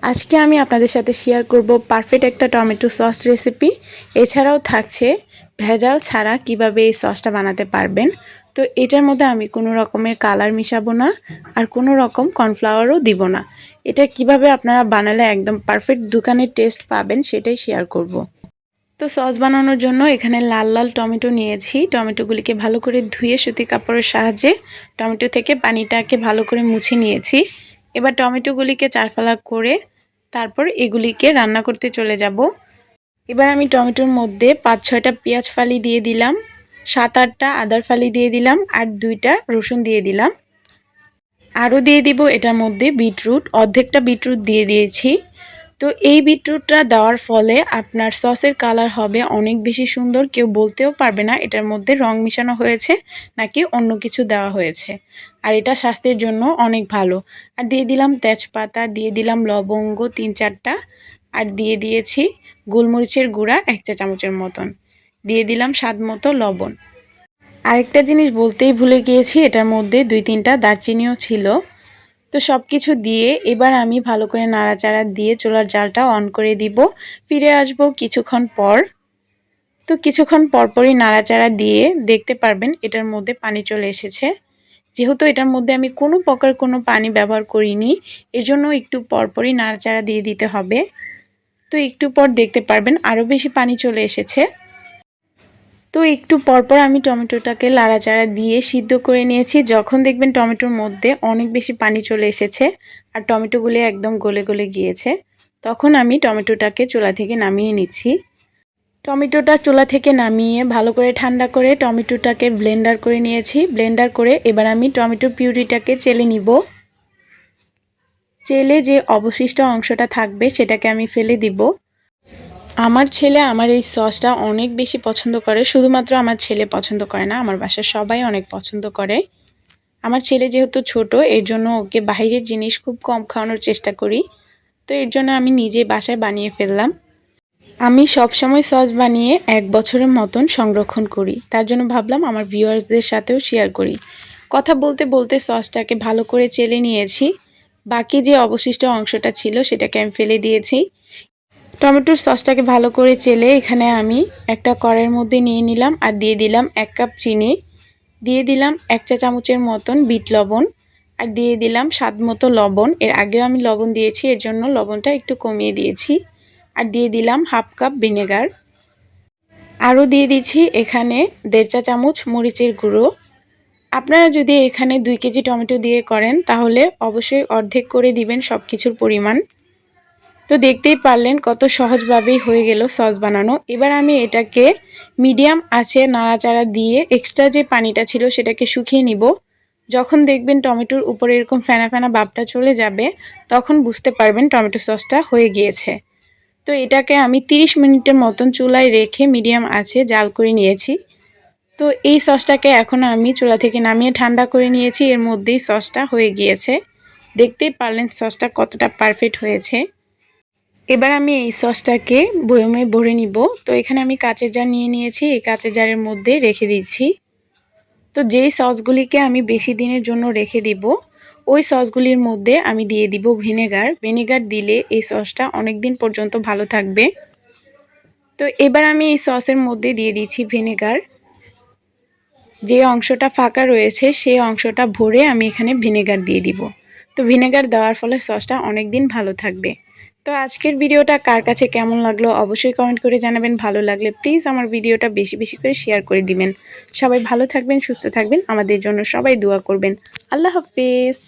আজকে আমি আপনাদের সাথে শেয়ার করব পারফেক্ট একটা টমেটো সস রেসিপি। এছাড়াও থাকছে ভেজাল ছাড়া কিভাবে এই সসটা বানাতে পারবেন। তো এটার মধ্যে আমি কোনো রকমের কালার মিশাবো না, আর কোনো রকম কর্নফ্লাওয়ারও দিব না। এটা কিভাবে আপনারা বানালে একদম পারফেক্ট দোকানের টেস্ট পাবেন সেটাই শেয়ার করব। তো সস বানানোর জন্য এখানে লাল লাল টমেটো নিয়েছি। টমেটোগুলিকে ভালো করে ধুয়ে সুতি কাপড়ের সাহায্যে টমেটো থেকে পানিটাকে ভালো করে মুছে নিয়েছি। এবার টমেটোগুলিকে চারফালা করে তারপর এগুলিকে রান্না করতে চলে যাব। এবার আমি টমেটোর মধ্যে 5-6টা পেঁয়াজ ফালি দিয়ে দিলাম, 7-8টা আদার ফালি দিয়ে দিলাম, আর 2টা রসুন দিয়ে দিলাম। আরও দিয়ে দিব এটার মধ্যে বিটরুট, অর্ধেকটা বিটরুট দিয়ে দিয়েছি। তো এই বিটরুটটা দেওয়ার ফলে আপনার সসের কালার হবে অনেক বেশি সুন্দর। কেউ বলতেও পারবে না এটার মধ্যে রং মিশানো হয়েছে নাকি অন্য কিছু দেওয়া হয়েছে। আর এটা স্বাস্থ্যের জন্য অনেক ভালো। আর দিয়ে দিলাম তেজপাতা, দিয়ে দিলাম লবঙ্গ 3-4টা, আর দিয়ে দিয়েছি গোলমরিচের গুঁড়া 1 চা চামচের মতন, দিয়ে দিলাম স্বাদ মতো লবণ। আরেকটা জিনিস বলতেই ভুলে গিয়েছি, এটার মধ্যে 2-3টা দারচিনিও ছিল। তো সব কিছু দিয়ে এবার আমি ভালো করে নাড়াচাড়া দিয়ে চুলার জালটা অন করে দিব। ফিরে আসব কিছুক্ষণ পর। তো কিছুক্ষণ পরপরই নাড়াচাড়া দিয়ে দেখতে পারবেন এটার মধ্যে পানি চলে এসেছে। যেহেতু এটার মধ্যে আমি কোনো প্রকার কোনো পানি ব্যবহার করিনি, এজন্য একটু পরপরই নাড়াচাড়া দিয়ে দিতে হবে। তো একটু পর দেখতে পারবেন আরও বেশি পানি চলে এসেছে। তো একটু পরপর আমি টমেটোটাকে লাড়াচাড়া দিয়ে সিদ্ধ করে নিয়েছি। যখন দেখবেন টমেটোর মধ্যে অনেক বেশি পানি চলে এসেছে আর টমেটোগুলি একদম গলে গলে গিয়েছে, তখন আমি টমেটোটাকে চুলা থেকে নামিয়ে নিচ্ছি। টমেটোটা চুলা থেকে নামিয়ে ভালো করে ঠান্ডা করে টমেটোটাকে ব্লেন্ডার করে নিয়েছি। ব্লেন্ডার করে এবার আমি টমেটো পিউরিটাকে চেলে নিব। চেলে যে অবশিষ্ট অংশটা থাকবে সেটাকে আমি ফেলে দিব। আমার ছেলে আমার এই সসটা অনেক বেশি পছন্দ করে। শুধুমাত্র আমার ছেলে পছন্দ করে না, আমার বাসার সবাই অনেক পছন্দ করে। আমার ছেলে যেহেতু ছোট, এর জন্য ওকে বাইরের জিনিস খুব কম খাওয়ানোর চেষ্টা করি। তো এর জন্য আমি নিজেই বাসায় বানিয়ে ফেললাম। আমি সবসময় সস বানিয়ে 1 বছরের মতন সংরক্ষণ করি। তার জন্য ভাবলাম আমার ভিউয়ার্সদের সাথেও শেয়ার করি। কথা বলতে বলতে সসটাকে ভালো করে চেলে নিয়েছি। বাকি যে অবশিষ্ট অংশটা ছিল সেটাকে আমি ফেলে দিয়েছি। টমেটোর সসটাকে ভালো করে চেলে এখানে আমি একটা কড়াইয়ের মধ্যে নিয়ে নিলাম, আর দিয়ে দিলাম 1 কাপ চিনি, দিয়ে দিলাম 1 চা চামচের মতন বিট লবণ, আর দিয়ে দিলাম স্বাদ মতো লবণ। এর আগেও আমি লবণ দিয়েছি, এর জন্য লবণটা একটু কমিয়ে দিয়েছি। আর দিয়ে দিলাম 1/2 কাপ ভিনেগার। আরও দিয়ে দিচ্ছি এখানে 1.5 চা চামচ মরিচের গুঁড়ো। আপনারা যদি এখানে 2 কেজি টমেটো দিয়ে করেন তাহলে অবশ্যই অর্ধেক করে দিবেন সব কিছুর পরিমাণ। তো দেখতেই পারলেন কত সহজভাবেই হয়ে গেল সস বানানো। এবার আমি এটাকে মিডিয়াম আঁচে নাড়াচাড়া দিয়ে এক্সট্রা যে পানিটা ছিল সেটাকে শুকিয়ে নিব। যখন দেখবেন টমেটোর উপরে এরকম ফেনা ফেনা ভাবটা চলে যাবে, তখন বুঝতে পারবেন টমেটো সসটা হয়ে গিয়েছে। তো এটাকে আমি 30 মিনিটের মতন চুলায় রেখে মিডিয়াম আঁচে জাল করে নিয়েছি। তো এই সসটাকে এখন আমি চুলা থেকে নামিয়ে ঠান্ডা করে নিয়েছি। এর মধ্যেই সসটা হয়ে গিয়েছে। দেখতেই পারলেন সসটা কতটা পারফেক্ট হয়েছে। এবার আমি এই সসটাকে বয়মে ভরে নিব। তো এখানে আমি কাঁচের জার নিয়ে নিয়েছি, এই কাঁচের জারের মধ্যে রেখে দিচ্ছি। তো যেই সসগুলিকে আমি বেশি দিনের জন্য রেখে দিব, ওই সসগুলির মধ্যে আমি দিয়ে দিব ভিনেগার। ভিনেগার দিলে এই সসটা অনেক দিন পর্যন্ত ভালো থাকবে। তো এবার আমি এই সসের মধ্যে দিয়ে দিচ্ছি ভিনেগার। যে অংশটা ফাঁকা রয়েছে সেই অংশটা ভরে আমি এখানে ভিনেগার দিয়ে দিব। তো ভিনেগার দেওয়ার ফলে সসটা অনেক দিন ভালো থাকবে। তো আজকের ভিডিওটা কার কাছে কেমন লাগলো অবশ্যই কমেন্ট করে জানাবেন। ভালো লাগলে প্লিজ আমার ভিডিওটা বেশি বেশি করে শেয়ার করে দিবেন। সবাই ভালো থাকবেন, সুস্থ থাকবেন, আমাদের জন্য সবাই দোয়া করবেন। আল্লাহ হাফেজ।